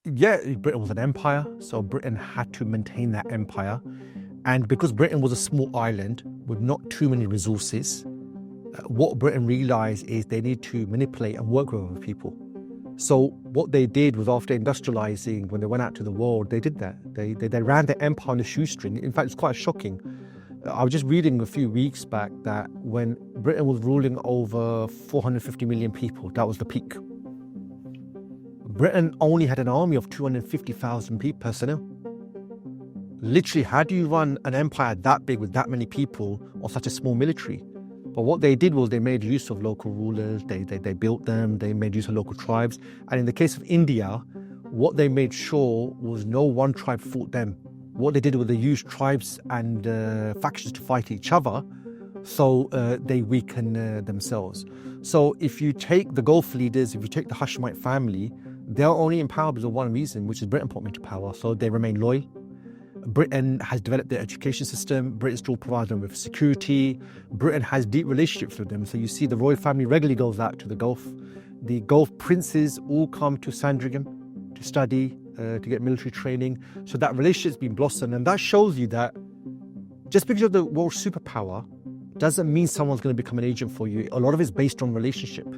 Yeah, Britain was an empire, so Britain had to maintain that empire. And because Britain was a small island with not too many resources, what Britain realized is they need to manipulate and work with other people. So what they did was, after industrializing, when they went out to the world, they did that. They ran their empire on a shoestring. In fact, it's quite shocking. I was just reading a few weeks back that when Britain was ruling over 450 million people, that was the peak. Britain only had an army of 250,000 personnel. Literally, how do you run an empire that big with that many people on such a small military? But what they did was they made use of local rulers, they built them, they made use of local tribes. And in the case of India, what they made sure was no one tribe fought them. What they did was they used tribes and factions to fight each other, so they weaken themselves. So if you take the Gulf leaders, if you take the Hashemite family, they're only in power because of one reason, which is Britain put them into power. So they remain loyal. Britain has developed their education system. Britain still provides them with security. Britain has deep relationships with them. So you see the royal family regularly goes out to the Gulf. The Gulf princes all come to Sandringham to study, to get military training. So that relationship's been blossomed. And that shows you that just because you're the world superpower doesn't mean someone's going to become an agent for you. A lot of it's based on relationship.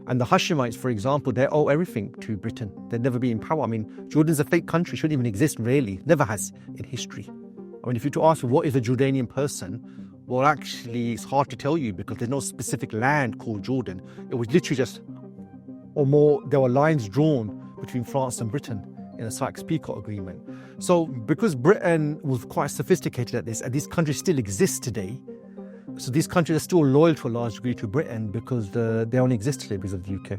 And the Hashemites, for example, they owe everything to Britain. They've never been in power. I mean, Jordan's a fake country, shouldn't even exist, really. Never has in history. I mean, if you're to ask what is a Jordanian person, well, actually, it's hard to tell you because there's no specific land called Jordan. It was literally just, or more, there were lines drawn between France and Britain in the Sykes-Picot Agreement. So because Britain was quite sophisticated at this, and these countries still exist today, so these countries are still loyal to a large degree to Britain because they only exist today because of the UK.